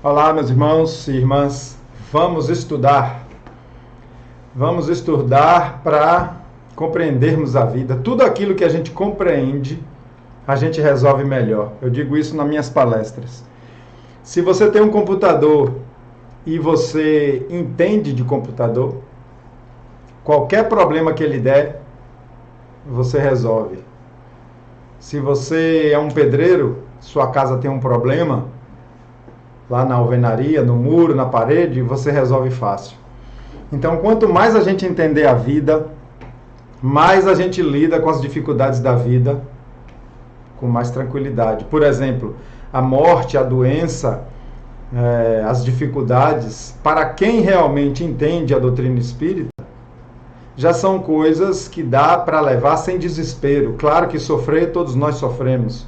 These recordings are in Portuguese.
Olá, meus irmãos e irmãs. Vamos estudar. Vamos estudar para compreendermos a vida. Tudo aquilo que a gente compreende, a gente resolve melhor. Eu digo isso nas minhas palestras. Se você tem um computador e você entende de computador, qualquer problema que ele der, você resolve. Se você é um pedreiro, sua casa tem um problema, lá na alvenaria, no muro, na parede, você resolve fácil. Então, quanto mais a gente entender a vida, mais a gente lida com as dificuldades da vida com mais tranquilidade. Por exemplo, a morte, a doença, as dificuldades, para quem realmente entende a doutrina espírita, já são coisas que dá para levar sem desespero. Claro que sofrer, todos nós sofremos,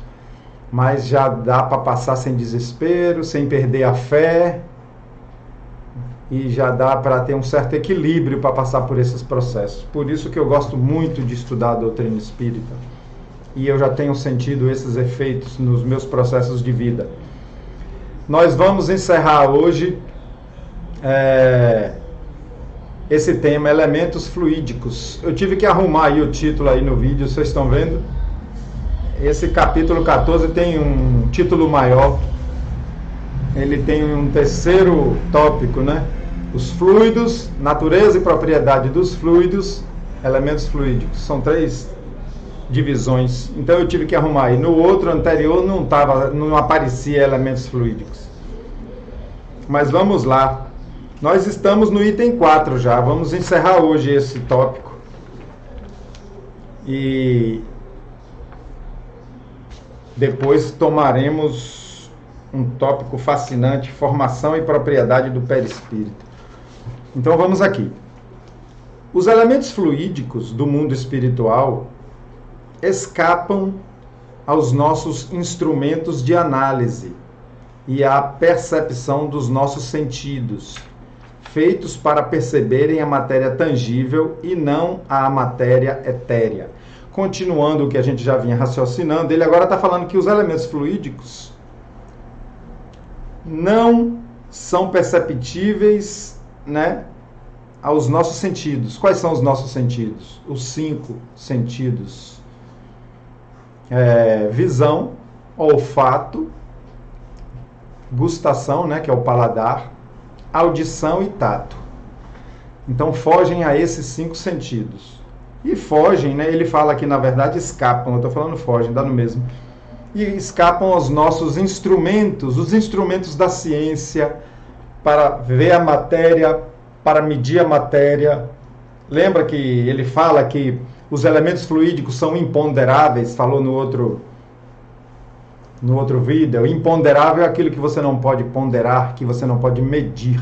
mas já dá para passar sem desespero, sem perder a fé, e já dá para ter um certo equilíbrio para passar por esses processos. Por isso que eu gosto muito de estudar a doutrina espírita, e eu já tenho sentido esses efeitos nos meus processos de vida. Nós vamos encerrar hoje esse tema, elementos fluídicos. Eu tive que arrumar aí o título aí no vídeo, vocês estão vendo? Esse capítulo 14 tem um título maior, ele tem um terceiro tópico, né? Os fluidos, natureza e propriedade dos fluidos, elementos fluídicos. São 3 divisões, então eu tive que arrumar aí. No outro anterior não aparecia elementos fluídicos. Mas vamos lá. Nós estamos no item 4 já, vamos encerrar hoje esse tópico. E depois tomaremos um tópico fascinante, formação e propriedade do perispírito. Então vamos aqui. Os elementos fluídicos do mundo espiritual escapam aos nossos instrumentos de análise e à percepção dos nossos sentidos, feitos para perceberem a matéria tangível e não a matéria etérea. Continuando o que a gente já vinha raciocinando, ele agora está falando que os elementos fluídicos não são perceptíveis, né, aos nossos sentidos. Quais são os nossos sentidos? Os 5 sentidos. Visão, olfato, gustação, né, que é o paladar, audição e tato. Então fogem a esses 5 sentidos. E fogem, né, ele fala aqui, na verdade, escapam. Eu estou falando fogem, dá no mesmo. E escapam aos nossos instrumentos, os instrumentos da ciência, para ver a matéria, para medir a matéria. Lembra que ele fala que os elementos fluídicos são imponderáveis, falou no outro vídeo. Imponderável é aquilo que você não pode ponderar, que você não pode medir.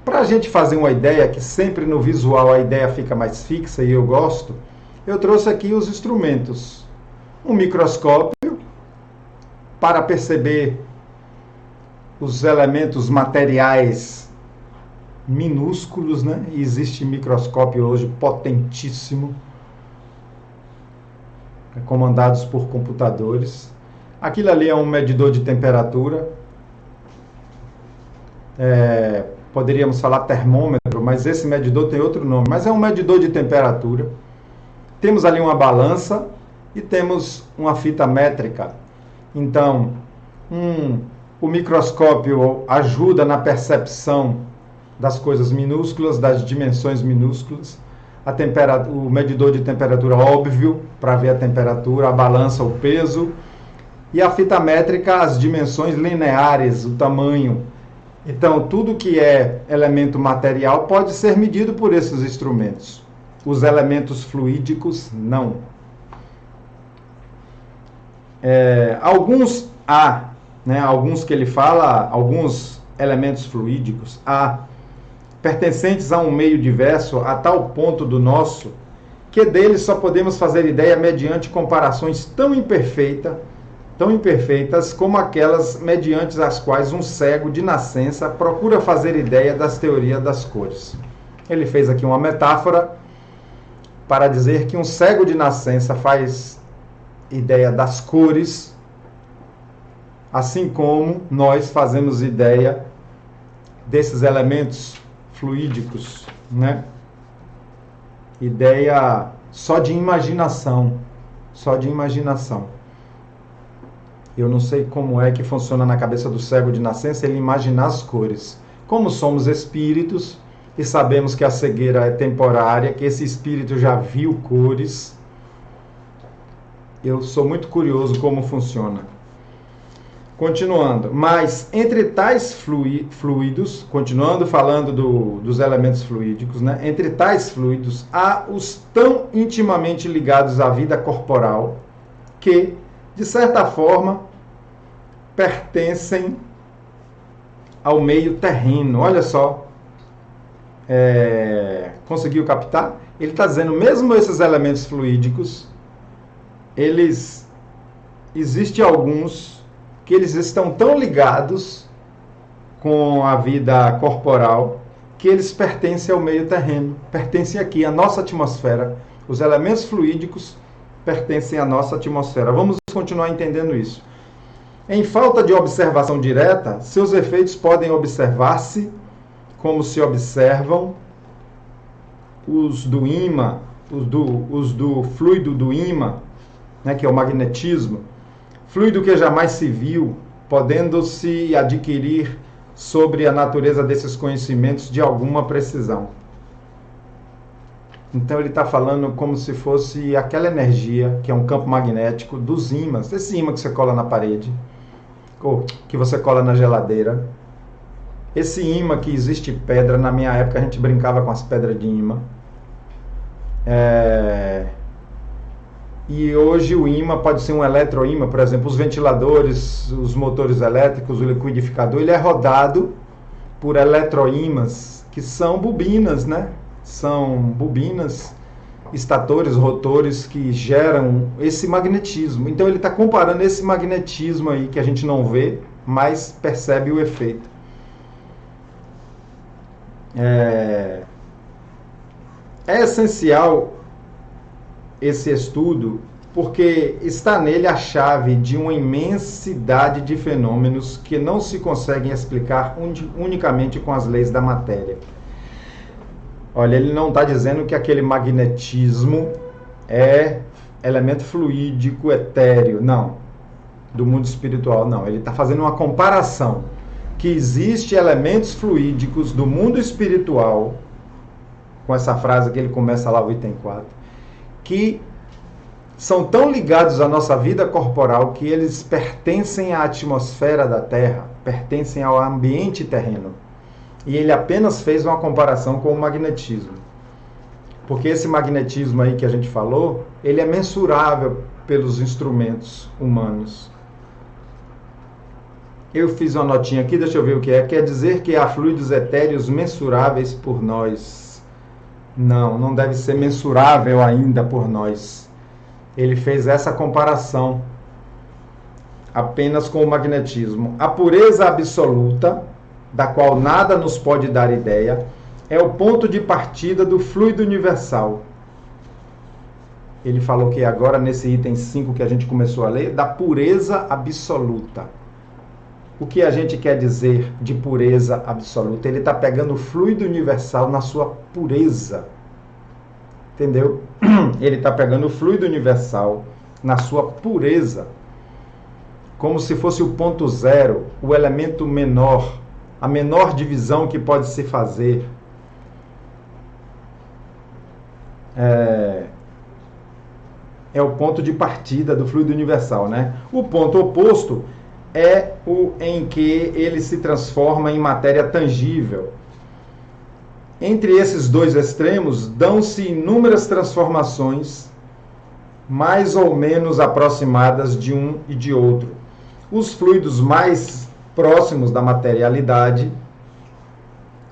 Para a gente fazer uma ideia, que sempre no visual a ideia fica mais fixa e eu gosto, eu trouxe aqui os instrumentos. Um microscópio, para perceber os elementos materiais minúsculos, né? E existe microscópio hoje potentíssimo, comandados por computadores. Aquilo ali é um medidor de temperatura. Poderíamos falar termômetro, mas esse medidor tem outro nome. Mas é um medidor de temperatura. Temos ali uma balança e temos uma fita métrica. Então, o microscópio ajuda na percepção das coisas minúsculas, das dimensões minúsculas. O medidor de temperatura, óbvio, para ver a temperatura, a balança, o peso. E a fita métrica, as dimensões lineares, o tamanho. Então, tudo que é elemento material pode ser medido por esses instrumentos. Os elementos fluídicos, não. Alguns que ele fala, alguns elementos fluídicos, pertencentes a um meio diverso, a tal ponto do nosso, que deles só podemos fazer ideia mediante comparações tão imperfeitas como aquelas mediante as quais um cego de nascença procura fazer ideia das teorias das cores. Ele fez aqui uma metáfora para dizer que um cego de nascença faz ideia das cores assim como nós fazemos ideia desses elementos fluídicos, né? Ideia só de imaginação, só de imaginação. Eu não sei como é que funciona na cabeça do cego de nascença ele imaginar as cores. Como somos espíritos e sabemos que a cegueira é temporária, que esse espírito já viu cores, eu sou muito curioso como funciona. Continuando, mas entre tais fluidos, continuando falando dos elementos fluídicos, né? Entre tais fluidos há os tão intimamente ligados à vida corporal que, de certa forma, pertencem ao meio terreno. Olha só, conseguiu captar? Ele está dizendo, mesmo esses elementos fluídicos, existem alguns que eles estão tão ligados com a vida corporal que eles pertencem ao meio terreno, pertencem aqui à nossa atmosfera. Os elementos fluídicos pertencem à nossa atmosfera. Vamos continuar entendendo isso. Em falta de observação direta, seus efeitos podem observar-se como se observam os do ímã, os do fluido do ímã, né, que é o magnetismo, fluido que jamais se viu, podendo-se adquirir sobre a natureza desses conhecimentos de alguma precisão. Então ele está falando como se fosse aquela energia, que é um campo magnético, dos ímãs, esse ímã que você cola na parede, ou que você cola na geladeira. Esse ímã que existe pedra, na minha época a gente brincava com as pedras de ímã. E hoje o ímã pode ser um eletroímã, por exemplo, os ventiladores, os motores elétricos, o liquidificador, ele é rodado por eletroímãs, que são bobinas, né? São bobinas, estatores, rotores que geram esse magnetismo. Então ele está comparando esse magnetismo aí, que a gente não vê, mas percebe o efeito. É essencial esse estudo porque está nele a chave de uma imensidade de fenômenos que não se conseguem explicar unicamente com as leis da matéria. Olha, ele não está dizendo que aquele magnetismo é elemento fluídico, etéreo, não, do mundo espiritual, não. Ele está fazendo uma comparação, que existem elementos fluídicos do mundo espiritual, com essa frase que ele começa lá, o item 4, que são tão ligados à nossa vida corporal que eles pertencem à atmosfera da Terra, pertencem ao ambiente terreno. E ele apenas fez uma comparação com o magnetismo. Porque esse magnetismo aí que a gente falou, ele é mensurável pelos instrumentos humanos. Eu fiz uma notinha aqui, deixa eu ver o que é. Quer dizer que há fluidos etéreos mensuráveis por nós. Não, não deve ser mensurável ainda por nós. Ele fez essa comparação apenas com o magnetismo. A pureza absoluta, da qual nada nos pode dar ideia, é o ponto de partida do fluido universal. Ele falou que agora, nesse item 5 que a gente começou a ler, da pureza absoluta. O que a gente quer dizer de pureza absoluta? Ele está pegando o fluido universal na sua pureza. Entendeu? Ele está pegando o fluido universal na sua pureza. Como se fosse o ponto zero, o elemento menor, a menor divisão que pode se fazer. É o ponto de partida do fluido universal, né? O ponto oposto é o em que ele se transforma em matéria tangível. Entre esses dois extremos, dão-se inúmeras transformações, mais ou menos aproximadas de um e de outro. Os fluidos mais próximos da materialidade,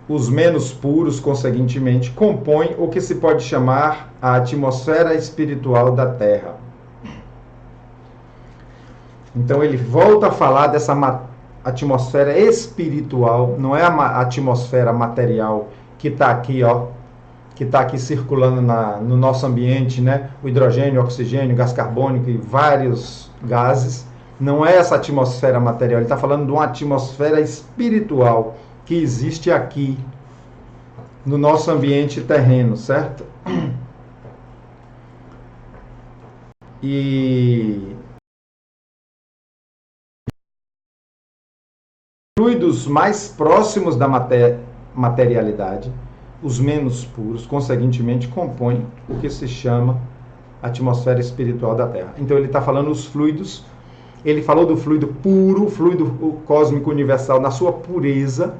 os menos puros, conseguintemente, compõem o que se pode chamar a atmosfera espiritual da Terra. Então ele volta a falar dessa atmosfera espiritual, não é a atmosfera material que está aqui, ó, que está aqui circulando no nosso ambiente, né? O hidrogênio, o oxigênio, o gás carbônico e vários gases. Não é essa atmosfera material, ele está falando de uma atmosfera espiritual que existe aqui, no nosso ambiente terreno, certo? E fluidos mais próximos da materialidade, os menos puros, conseguintemente, compõem o que se chama atmosfera espiritual da Terra. Então ele está falando os fluidos, ele falou do fluido puro, fluido cósmico universal na sua pureza,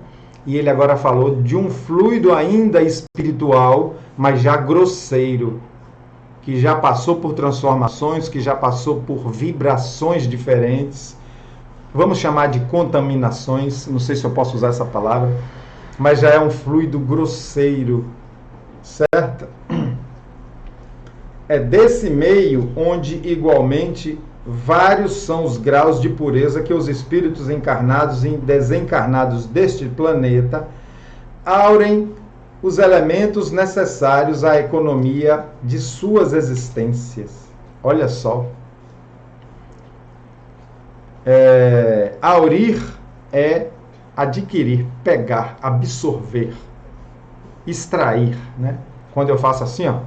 e ele agora falou de um fluido ainda espiritual, mas já grosseiro, que já passou por transformações, que já passou por vibrações diferentes, vamos chamar de contaminações, não sei se eu posso usar essa palavra, mas já é um fluido grosseiro, certo? É desse meio onde, igualmente, vários são os graus de pureza que os espíritos encarnados e desencarnados deste planeta aurem os elementos necessários à economia de suas existências. Olha só. Aurir é adquirir, pegar, absorver, extrair, né? Quando eu faço assim, ó,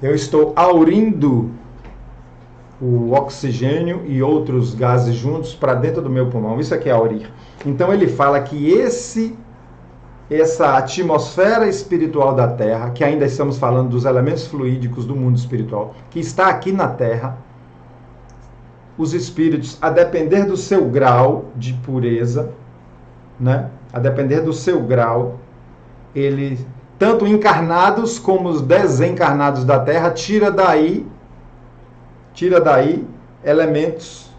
eu estou aurindo o oxigênio e outros gases juntos para dentro do meu pulmão. Isso aqui é aurir. Então ele fala que essa atmosfera espiritual da Terra, que ainda estamos falando dos elementos fluídicos do mundo espiritual, que está aqui na Terra, os espíritos, a depender do seu grau de pureza, né? A depender do seu grau, ele, tanto encarnados como os desencarnados da Terra, tira daí elementos,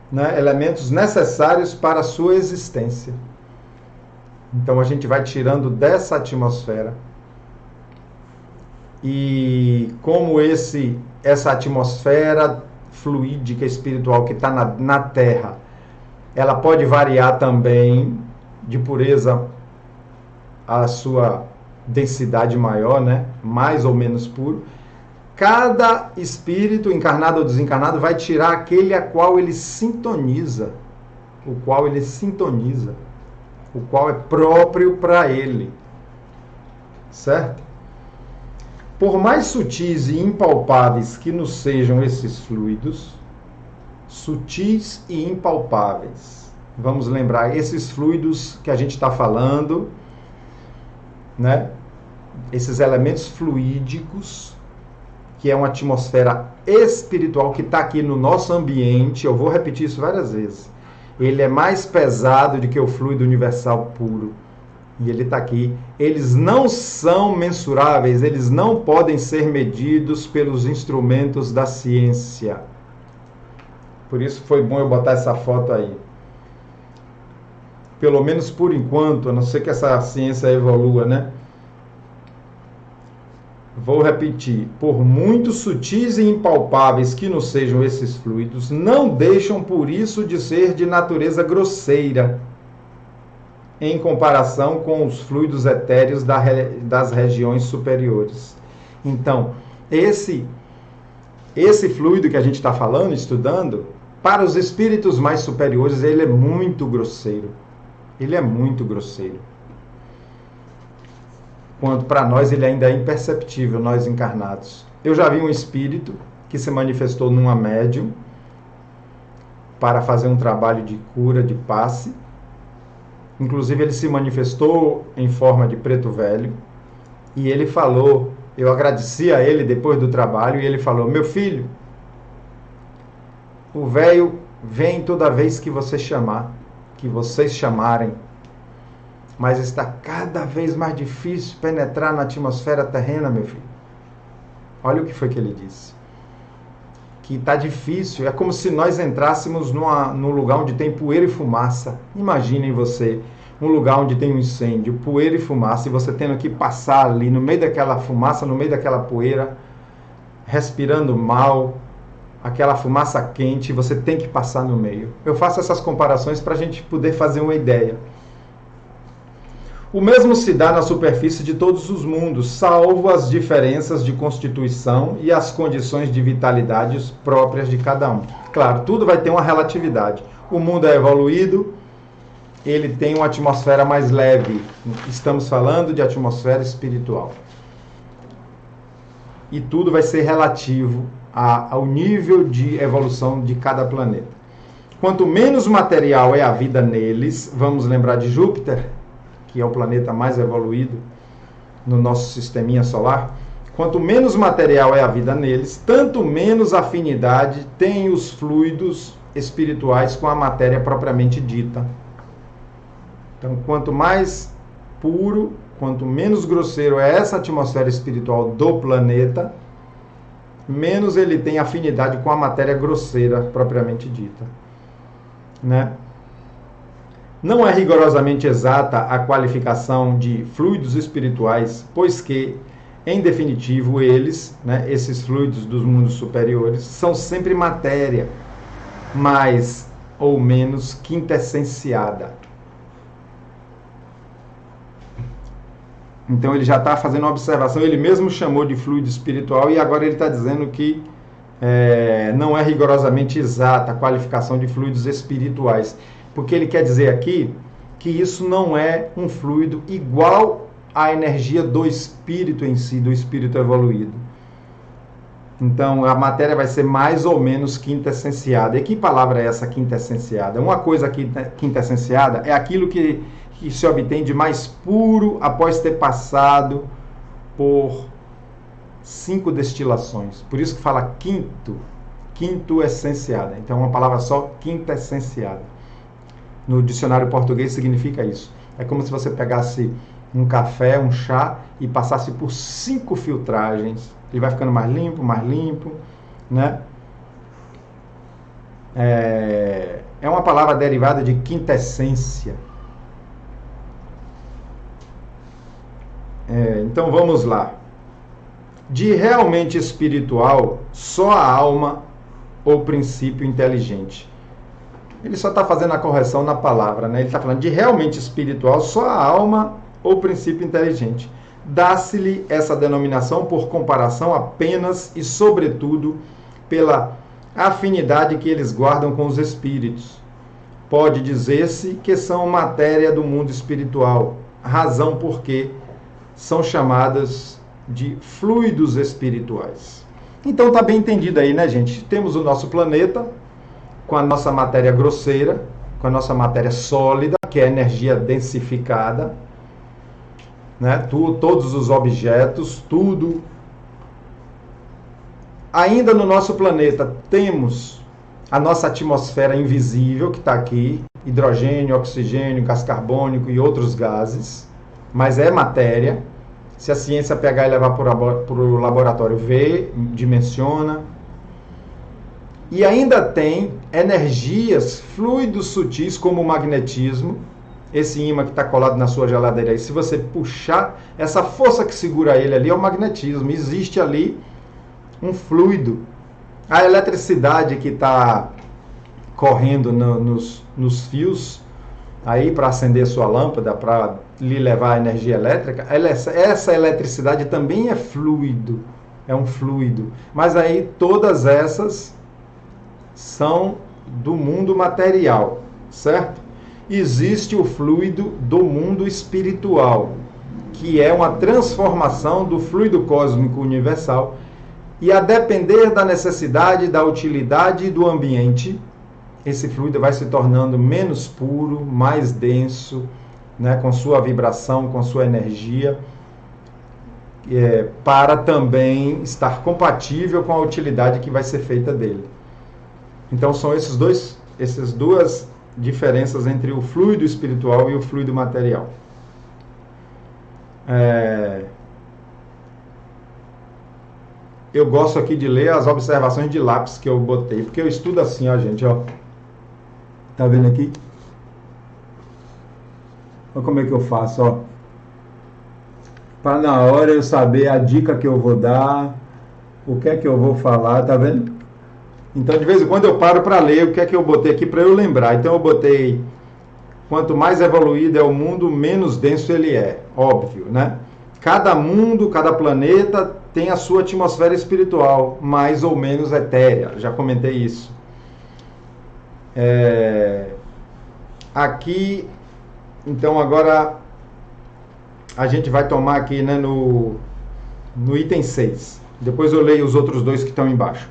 né? Elementos necessários para a sua existência. Então a gente vai tirando dessa atmosfera. E como essa atmosfera fluídica espiritual que está na Terra, ela pode variar também de pureza a sua densidade maior, né? Mais ou menos puro. Cada espírito, encarnado ou desencarnado, vai tirar aquele a qual ele sintoniza, o qual é próprio para ele, certo? Por mais sutis e impalpáveis que nos sejam esses fluidos, sutis e impalpáveis, vamos lembrar, esses fluidos que a gente está falando, né? Esses elementos fluídicos, que é uma atmosfera espiritual que está aqui no nosso ambiente, eu vou repetir isso várias vezes, ele é mais pesado do que o fluido universal puro. E ele está aqui. Eles não são mensuráveis, eles não podem ser medidos pelos instrumentos da ciência. Por isso foi bom eu botar essa foto aí. Pelo menos por enquanto, a não ser que essa ciência evolua, né? Vou repetir. Por muito sutis e impalpáveis que nos sejam esses fluidos, não deixam por isso de ser de natureza grosseira, em comparação com os fluidos etéreos das regiões superiores. Então, esse fluido que a gente está falando, estudando, para os espíritos mais superiores, ele é muito grosseiro. Ele é muito grosseiro. Quanto para nós, ele ainda é imperceptível, nós encarnados. Eu já vi um espírito que se manifestou numa médium para fazer um trabalho de cura, de passe. Inclusive, ele se manifestou em forma de preto velho. E ele falou, eu agradeci a ele depois do trabalho, e ele falou, meu filho, o velho vem toda vez que você chamar, que vocês chamarem. Mas está cada vez mais difícil penetrar na atmosfera terrena, meu filho. Olha o que foi que ele disse. Que está difícil, é como se nós entrássemos num lugar onde tem poeira e fumaça. Imaginem você, um lugar onde tem um incêndio, poeira e fumaça, e você tendo que passar ali no meio daquela fumaça, no meio daquela poeira, respirando mal, aquela fumaça quente, você tem que passar no meio. Eu faço essas comparações para a gente poder fazer uma ideia. O mesmo se dá na superfície de todos os mundos, salvo as diferenças de constituição e as condições de vitalidade próprias de cada um. Claro, tudo vai ter uma relatividade. O mundo é evoluído, ele tem uma atmosfera mais leve. Estamos falando de atmosfera espiritual. E tudo vai ser relativo ao nível de evolução de cada planeta. Quanto menos material é a vida neles, vamos lembrar de Júpiter, que é o planeta mais evoluído no nosso sisteminha solar, quanto menos material é a vida neles, tanto menos afinidade têm os fluidos espirituais com a matéria propriamente dita. Então, quanto mais puro, quanto menos grosseiro é essa atmosfera espiritual do planeta, menos ele tem afinidade com a matéria grosseira propriamente dita, né? Não é rigorosamente exata a qualificação de fluidos espirituais, pois que, em definitivo, eles, né, esses fluidos dos mundos superiores, são sempre matéria, mais ou menos quintessenciada. Então ele já está fazendo uma observação, ele mesmo chamou de fluido espiritual e agora ele está dizendo que não é rigorosamente exata a qualificação de fluidos espirituais. Porque ele quer dizer aqui que isso não é um fluido igual à energia do espírito em si, do espírito evoluído. Então, a matéria vai ser mais ou menos quintessenciada. E que palavra é essa quintessenciada? Uma coisa quintessenciada é aquilo que se obtém de mais puro após ter passado por 5 destilações. Por isso que fala quinto essenciada. Então, é uma palavra só, quintessenciada. No dicionário português significa isso. É como se você pegasse um café, um chá e passasse por 5 filtragens. Ele vai ficando mais limpo, né? É uma palavra derivada de quintessência. Então vamos lá. De realmente espiritual, só a alma ou princípio inteligente. Ele só está fazendo a correção na palavra, né? Ele está falando de realmente espiritual, só a alma ou princípio inteligente. Dá-se-lhe essa denominação por comparação apenas e sobretudo pela afinidade que eles guardam com os espíritos. Pode dizer-se que são matéria do mundo espiritual, razão porque são chamadas de fluidos espirituais. Então está bem entendido aí, né, gente? Temos o nosso planeta com a nossa matéria grosseira, com a nossa matéria sólida, que é energia densificada, né? Todos os objetos, tudo. Ainda no nosso planeta temos a nossa atmosfera invisível, que está aqui, hidrogênio, oxigênio, gás carbônico e outros gases, mas é matéria. Se a ciência pegar e levar para o laboratório, vê, dimensiona. E ainda tem energias, fluidos sutis como o magnetismo, esse ímã que está colado na sua geladeira aí, se você puxar, essa força que segura ele ali é o magnetismo, existe ali um fluido. A eletricidade que está correndo nos fios, aí para acender sua lâmpada, para lhe levar a energia elétrica, essa eletricidade também é fluido, é um fluido. Mas aí todas essas são do mundo material, certo? Existe o fluido do mundo espiritual, que é uma transformação do fluido cósmico universal, e a depender da necessidade, da utilidade do ambiente, esse fluido vai se tornando menos puro, mais denso, né, com sua vibração, com sua energia, para também estar compatível com a utilidade que vai ser feita dele. Então são essas duas diferenças entre o fluido espiritual e o fluido material. Eu gosto aqui de ler as observações de lápis que eu botei, porque eu estudo assim, ó, gente, ó. Tá vendo aqui? Olha como é que eu faço, ó. Para na hora eu saber a dica que eu vou dar, o que é que eu vou falar, tá vendo? Então, de vez em quando eu paro para ler o que é que eu botei aqui para eu lembrar. Então, eu botei quanto mais evoluído é o mundo, menos denso ele é, óbvio, né? Cada mundo, cada planeta tem a sua atmosfera espiritual, mais ou menos etérea, já comentei isso. Aqui, então agora a gente vai tomar aqui, né, no item 6. Depois eu leio os outros dois que estão embaixo.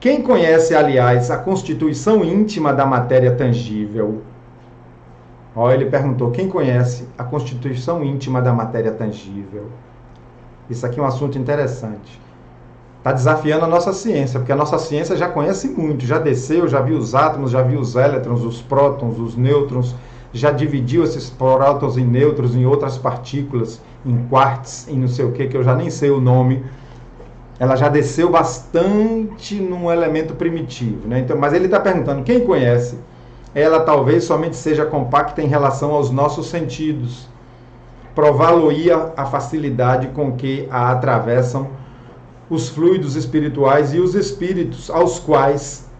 Quem conhece, aliás, a constituição íntima da matéria tangível? Ó, ele perguntou, quem conhece a constituição íntima da matéria tangível? Isso aqui é um assunto interessante. Está desafiando a nossa ciência, porque a nossa ciência já conhece muito, já desceu, já viu os átomos, já viu os elétrons, os prótons, os nêutrons, já dividiu esses prótons e nêutrons em outras partículas, em quarks, em não sei o que eu já nem sei o nome. Ela já desceu bastante num elemento primitivo, né? Então, mas ele está perguntando, quem conhece? Ela talvez somente seja compacta em relação aos nossos sentidos. Prová-lo-ia a facilidade com que a atravessam os fluidos espirituais e os espíritos, aos quais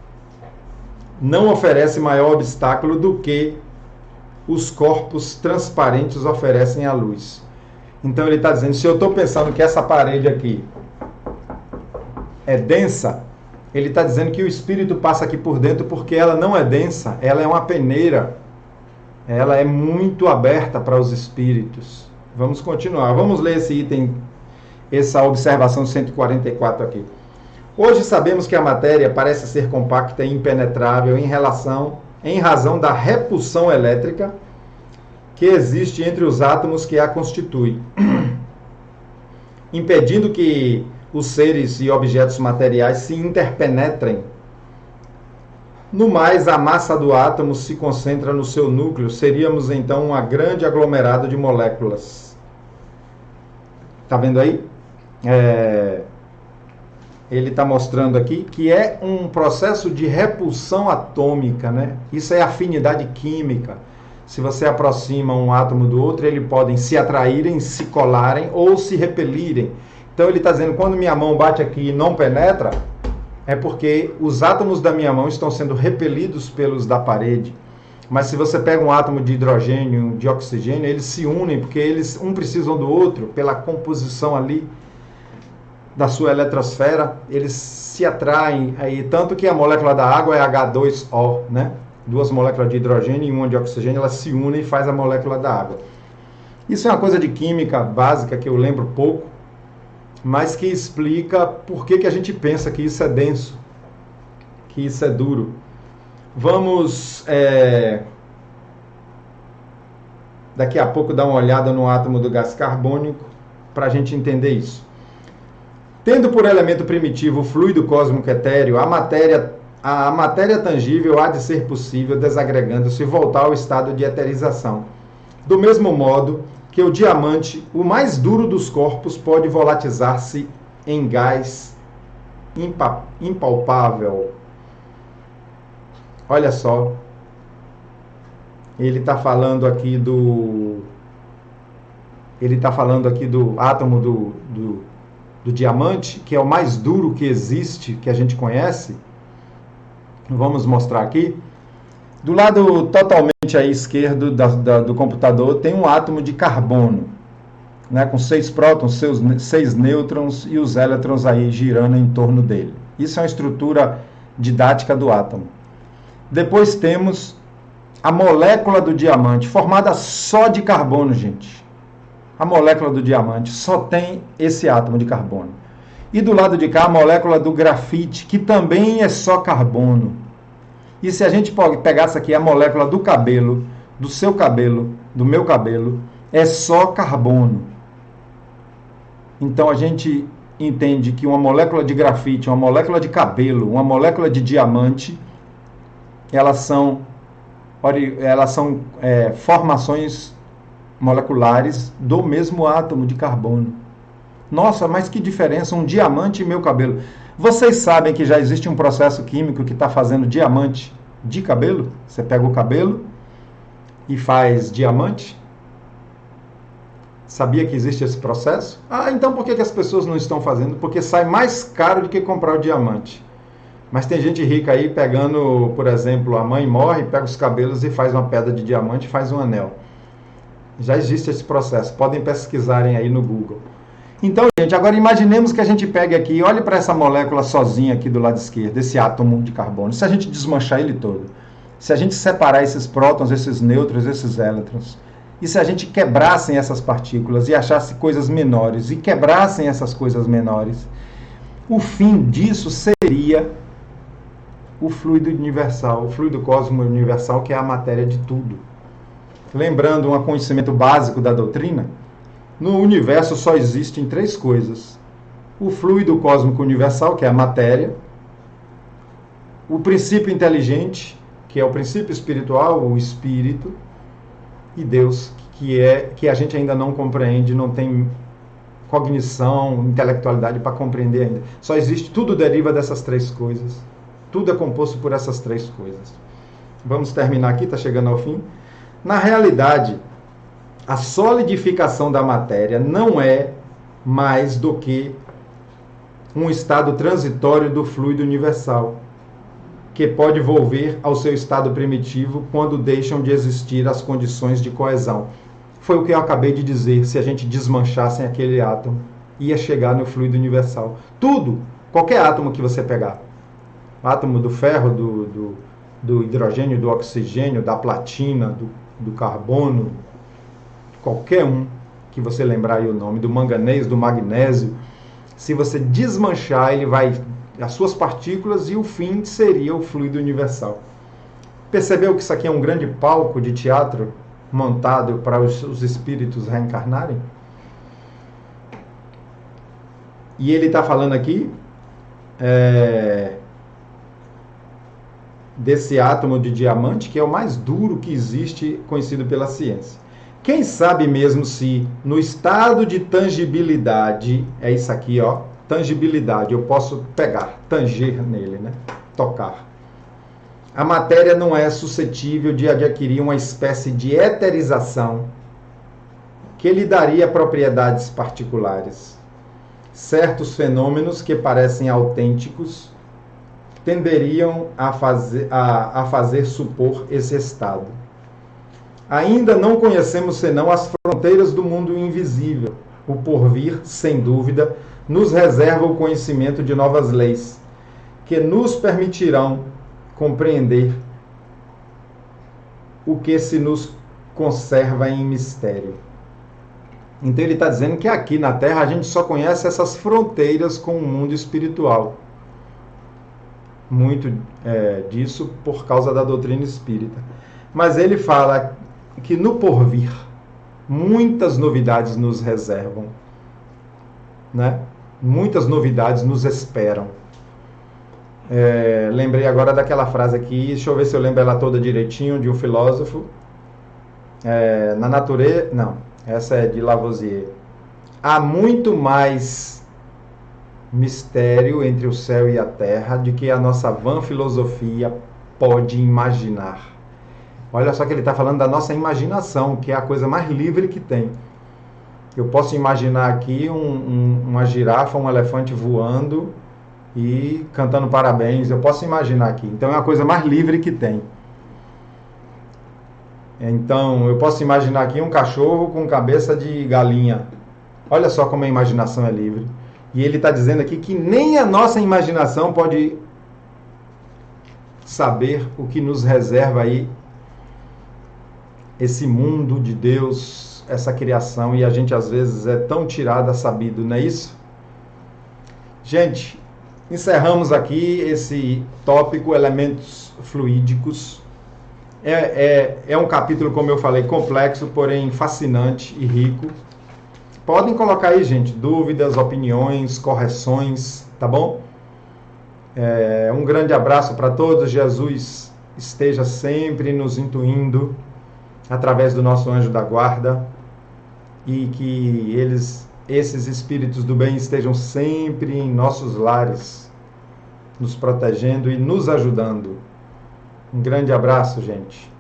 não oferece maior obstáculo do que os corpos transparentes oferecem à luz. Então ele está dizendo, se eu estou pensando que essa parede aqui é densa, ele está dizendo que o espírito passa aqui por dentro porque ela não é densa, ela é uma peneira, ela é muito aberta para os espíritos. Vamos continuar, vamos ler esse item, essa observação 144 aqui. Hoje sabemos que a matéria parece ser compacta e impenetrável em razão da repulsão elétrica que existe entre os átomos que a constituem, impedindo que os seres e objetos materiais se interpenetrem. No mais, a massa do átomo se concentra no seu núcleo. Seríamos então um grande aglomerado de moléculas. Tá vendo aí? Ele está mostrando aqui que é um processo de repulsão atômica, né? Isso é afinidade química. Se você aproxima um átomo do outro, eles podem se atraírem, se colarem ou se repelirem. Então ele está dizendo, quando minha mão bate aqui e não penetra, é porque os átomos da minha mão estão sendo repelidos pelos da parede. Mas se você pega um átomo de hidrogênio, de oxigênio, eles se unem, porque eles um precisam do outro, pela composição ali da sua eletrosfera, eles se atraem, aí, tanto que a molécula da água é H2O, né? Duas moléculas de hidrogênio e uma de oxigênio, elas se unem e faz a molécula da água. Isso é uma coisa de química básica que eu lembro pouco, mas que explica por que a gente pensa que isso é denso, que isso é duro. Vamos, daqui a pouco, dar uma olhada no átomo do gás carbônico, para a gente entender isso. Tendo por elemento primitivo o fluido cósmico etéreo, a matéria tangível há de ser possível, desagregando-se, voltar ao estado de eterização. Do mesmo modo que o diamante, o mais duro dos corpos, pode volatilizar-se em gás impalpável. Olha só, ele está falando aqui do átomo do diamante, que é o mais duro que existe, que a gente conhece. Vamos mostrar aqui. Do lado totalmente à esquerdo do computador tem um átomo de carbono, né, com 6 prótons, 6 nêutrons e os elétrons aí girando em torno dele. Isso é uma estrutura didática do átomo. Depois temos a molécula do diamante, formada só de carbono, gente. A molécula do diamante só tem esse átomo de carbono. E do lado de cá, a molécula do grafite, que também é só carbono. E se a gente pegasse aqui a molécula do cabelo, do seu cabelo, do meu cabelo, é só carbono. Então a gente entende que uma molécula de grafite, uma molécula de cabelo, uma molécula de diamante, elas são formações moleculares do mesmo átomo de carbono. Nossa, mas que diferença, um diamante e meu cabelo. Vocês sabem que já existe um processo químico que está fazendo diamante de cabelo? Você pega o cabelo e faz diamante? Sabia que existe esse processo? Ah, então por que as pessoas não estão fazendo? Porque sai mais caro do que comprar o diamante. Mas tem gente rica aí pegando, por exemplo, a mãe morre, pega os cabelos e faz uma pedra de diamante e faz um anel. Já existe esse processo, podem pesquisarem aí no Google. Então, gente, agora imaginemos que a gente pegue aqui e olhe para essa molécula sozinha aqui do lado esquerdo, esse átomo de carbono. Se a gente desmanchar ele todo, se a gente separar esses prótons, esses nêutrons, esses elétrons, e se a gente quebrassem essas partículas e achasse coisas menores, e quebrassem essas coisas menores, o fim disso seria o fluido universal, o fluido cósmico universal, que é a matéria de tudo. Lembrando um conhecimento básico da doutrina, no universo só existem 3 coisas. O fluido cósmico universal, que é a matéria, o princípio inteligente, que é o princípio espiritual, o espírito, e Deus, que a gente ainda não compreende, não tem cognição, intelectualidade para compreender ainda. Só existe, tudo deriva dessas 3 coisas. Tudo é composto por essas 3 coisas. Vamos terminar aqui, está chegando ao fim. Na realidade, a solidificação da matéria não é mais do que um estado transitório do fluido universal, que pode volver ao seu estado primitivo quando deixam de existir as condições de coesão. Foi o que eu acabei de dizer, se a gente desmanchasse aquele átomo, ia chegar no fluido universal. Tudo, qualquer átomo que você pegar, átomo do ferro, do hidrogênio, do oxigênio, da platina, do carbono, qualquer um que você lembrar aí o nome, do manganês, do magnésio, se você desmanchar, ele vai, as suas partículas, e o fim seria o fluido universal. Percebeu que isso aqui é um grande palco de teatro montado para os espíritos reencarnarem? E ele está falando aqui desse átomo de diamante, que é o mais duro que existe, conhecido pela ciência. Quem sabe mesmo se no estado de tangibilidade, é isso aqui, ó, tangibilidade, eu posso pegar, tanger nele, né? Tocar. A matéria não é suscetível de adquirir uma espécie de eterização que lhe daria propriedades particulares. Certos fenômenos que parecem autênticos tenderiam a fazer supor esse estado. Ainda não conhecemos senão as fronteiras do mundo invisível. O porvir, sem dúvida, nos reserva o conhecimento de novas leis, que nos permitirão compreender o que se nos conserva em mistério. Então ele está dizendo que aqui na Terra a gente só conhece essas fronteiras com o mundo espiritual. Muito disso por causa da doutrina espírita. Mas ele fala que no porvir muitas novidades nos reservam, né? Muitas novidades nos esperam. Lembrei agora daquela frase aqui, deixa eu ver se eu lembro ela toda direitinho, de um filósofo. Na natureza, não, essa é de Lavoisier. Há muito mais mistério entre o céu e a terra de que a nossa vã filosofia pode imaginar. Olha só que ele está falando da nossa imaginação, que é a coisa mais livre que tem. Eu posso imaginar aqui uma girafa, um elefante voando e cantando parabéns. Eu posso imaginar aqui. Então é a coisa mais livre que tem. Então eu posso imaginar aqui um cachorro com cabeça de galinha. Olha só como a imaginação é livre. E ele está dizendo aqui que nem a nossa imaginação pode saber o que nos reserva aí esse mundo de Deus, essa criação, e a gente às vezes é tão tirado a sabido, não é isso? Gente, encerramos aqui esse tópico, elementos fluídicos. É um capítulo, como eu falei, complexo, porém fascinante e rico. Podem colocar aí, gente, dúvidas, opiniões, correções, tá bom? Um grande abraço para todos. Jesus esteja sempre nos intuindo através do nosso anjo da guarda, e que esses espíritos do bem estejam sempre em nossos lares, nos protegendo e nos ajudando. Um grande abraço, gente.